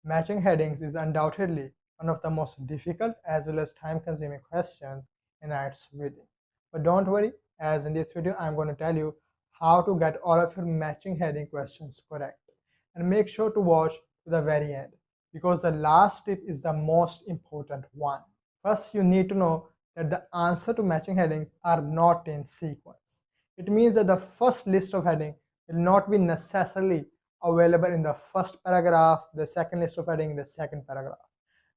Matching headings is undoubtedly one of the most difficult as well as time-consuming questions in IELTS reading. But don't worry, as in this video I'm going to tell you how to get all of your matching heading questions correct. And make sure to watch to the very end because the last tip is the most important one. First, you need to know that the answer to matching headings are not in sequence. It means that the first list of heading will not be necessarily available in the first paragraph, the second list of heading in the second paragraph.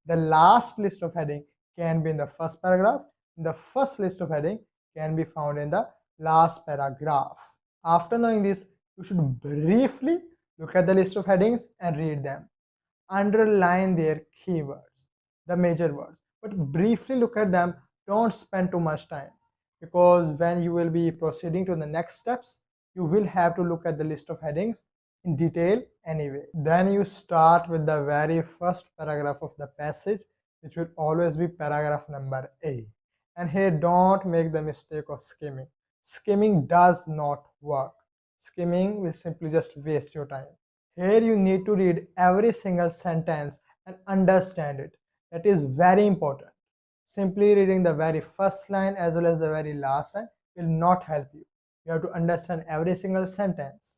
The last list of heading can be in the first paragraph, and the first list of heading can be found in the last paragraph. After knowing this, you should briefly look at the list of headings and read them. Underline their keywords, the major words, but briefly look at them. Don't spend too much time because when you will be proceeding to the next steps, you will have to look at the list of headings in detail anyway. Then you start with the very first paragraph of the passage, which will always be paragraph number A. And here, don't make the mistake of skimming. Skimming does not work. Skimming will simply just waste your time. Here you need to read every single sentence and understand it. That is very important. Simply reading the very first line as well as the very last line will not help you. You have to understand every single sentence.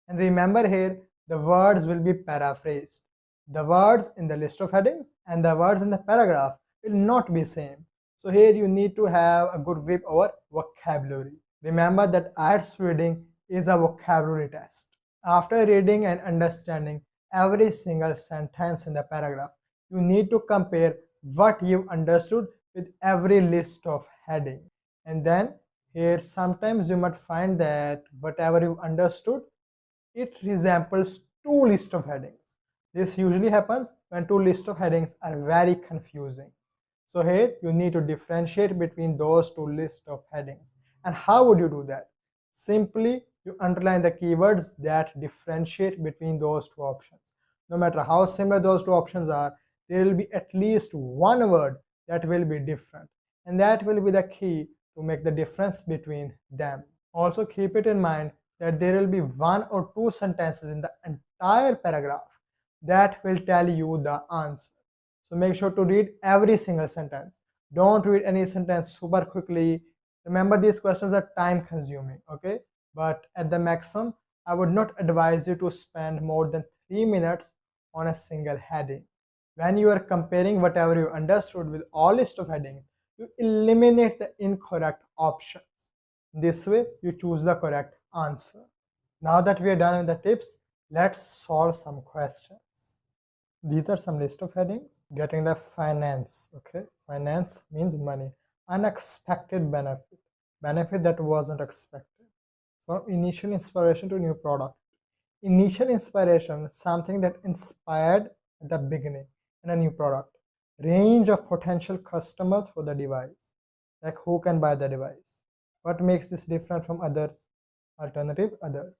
And remember here, the words will be paraphrased. The words in the list of headings and the words in the paragraph will not be same. So here you need to have a good grip over vocabulary. Remember that IELTS reading is a vocabulary test. After reading and understanding every single sentence in the paragraph, you need to compare what you understood with every list of heading. And then here sometimes you might find that whatever you understood, it resembles two lists of headings. This usually happens when two lists of headings are very confusing. So here you need to differentiate between those two lists of headings. And how would you do that? Simply you underline the keywords that differentiate between those two options. No matter how similar those two options are, there will be at least one word that will be different, and that will be the key to make the difference between them. Also keep it in mind that there will be one or two sentences in the entire paragraph that will tell you the answer. So make sure to read every single sentence. Don't read any sentence super quickly. Remember, these questions are time consuming, okay? But at the maximum, I would not advise you to spend more than 3 minutes on a single heading. When you are comparing whatever you understood with all list of headings, you eliminate the incorrect options. This way, you choose the correct answer. Now that we are done with the tips, let's solve some questions. These are some list of headings. Getting the finance, okay? Finance means money. Unexpected benefit, benefit that wasn't expected. From initial inspiration to new product. Initial inspiration, something that inspired at the beginning in a new product. Range of potential customers for the device, like who can buy the device. What makes this different from others? Alternative, others.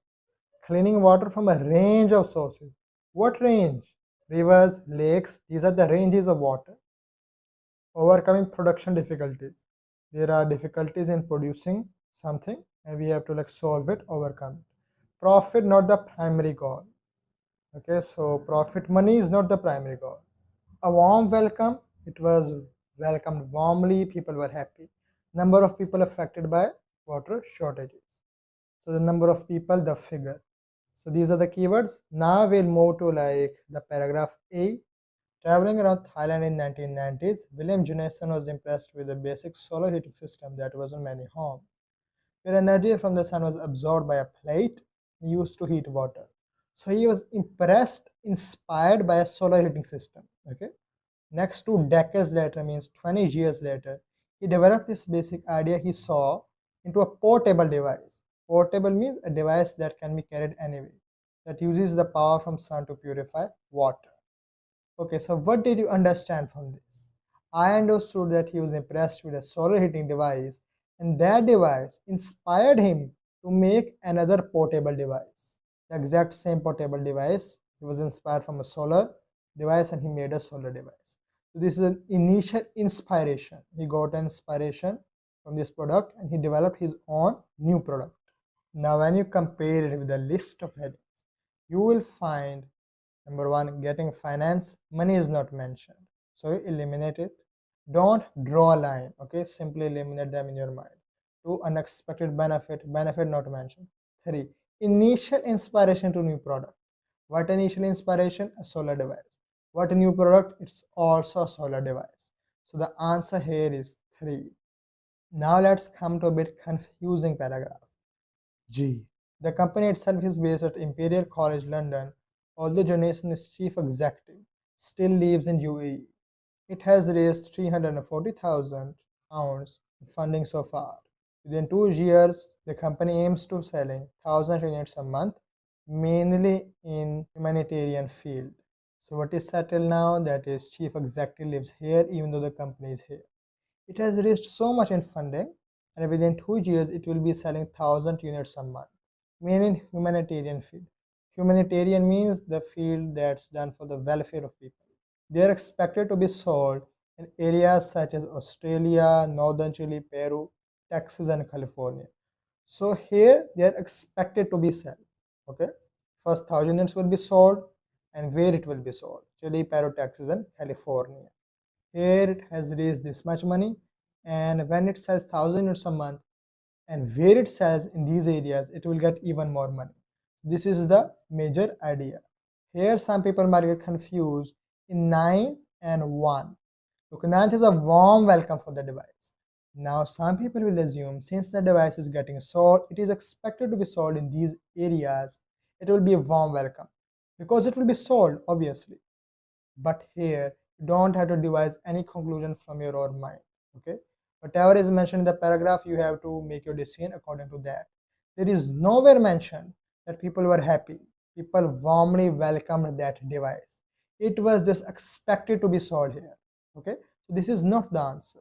Cleaning water from a range of sources. What range? Rivers, lakes, these are the ranges of water. Overcoming production difficulties. There are difficulties in producing something and we have to solve it, overcome it. Profit not the primary goal. Okay, so profit money is not the primary goal. A warm welcome, it was welcomed warmly, people were happy. Number of people affected by water shortages. So the number of people, the figure. So these are the keywords. Now we'll move to the paragraph A. Traveling around Thailand in 1990s, William Juneson was impressed with the basic solar heating system that was in many homes, where energy from the sun was absorbed by a plate used to heat water. So he was impressed, inspired by a solar heating system. Okay. Next, 2 decades later, means 20 years later, he developed this basic idea he saw into a portable device. Portable means a device that can be carried anywhere, that uses the power from sun to purify water. Okay, so what did you understand from this? I understood that he was impressed with a solar heating device, and that device inspired him to make another portable device. The exact same portable device. He was inspired from a solar device and he made a solar device. So this is an initial inspiration. He got an inspiration from this product and he developed his own new product. Now when you compare it with the list of headings, you will find Number one, getting finance, money is not mentioned. So eliminate it. Don't draw a line, okay? Simply eliminate them in your mind. Two, unexpected benefit, benefit not mentioned. Three, initial inspiration to new product. What initial inspiration? A solar device. What new product? It's also a solar device. So the answer here is three. Now let's come to a bit confusing paragraph. G. The company itself is based at Imperial College London, although Jonathan is chief executive, still lives in UAE. It has raised £340,000 funding so far. Within 2 years, the company aims to selling 1,000 units a month, mainly in humanitarian field. So what is settled now? That is, chief executive lives here even though the company is here. It has raised so much in funding, and within 2 years, it will be selling 1,000 units a month, mainly in humanitarian field. Humanitarian means the field that's done for the welfare of people. They are expected to be sold in areas such as Australia, Northern Chile, Peru, Texas, and California. So here they are expected to be sold. Okay, first 1,000 units will be sold, and where it will be sold: Chile, Peru, Texas, and California. Here it has raised this much money, and when it sells 1,000 units a month, and where it sells in these areas, it will get even more money. This is the major idea. Here some people might get confused in 9 and 1. Look, 9th is a warm welcome for the device. Now some people will assume since the device is getting sold, it is expected to be sold in these areas, it will be a warm welcome because it will be sold obviously. But here you don't have to devise any conclusion from your own mind. Okay, whatever is mentioned in the paragraph, you have to make your decision according to that. There is nowhere mentioned that people were happy, people warmly welcomed that device. It was just expected to be sold here. Okay, so this is not the answer.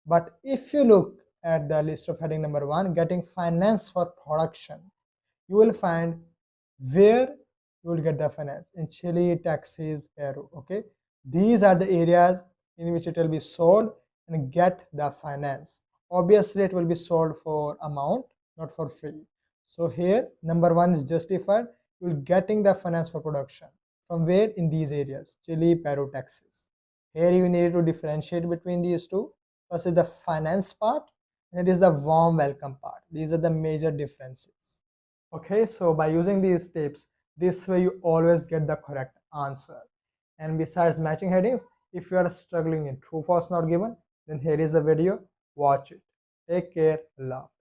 But if you look at the list of heading number 1, getting finance for production, you will find where you will get the finance in Chile, Texas, Peru. Okay, these are the areas in which it will be sold and get the finance. Obviously, it will be sold for amount, not for free. So here, number 1 is justified. You will getting the finance for production from where? In these areas: Chile, Peru, Texas. Here you need to differentiate between these two. First is the finance part, and it is the warm welcome part. These are the major differences. Okay, so by using these tips, this way you always get the correct answer. And besides matching headings, if you are struggling in true false not given, then here is the video. Watch it. Take care. Love.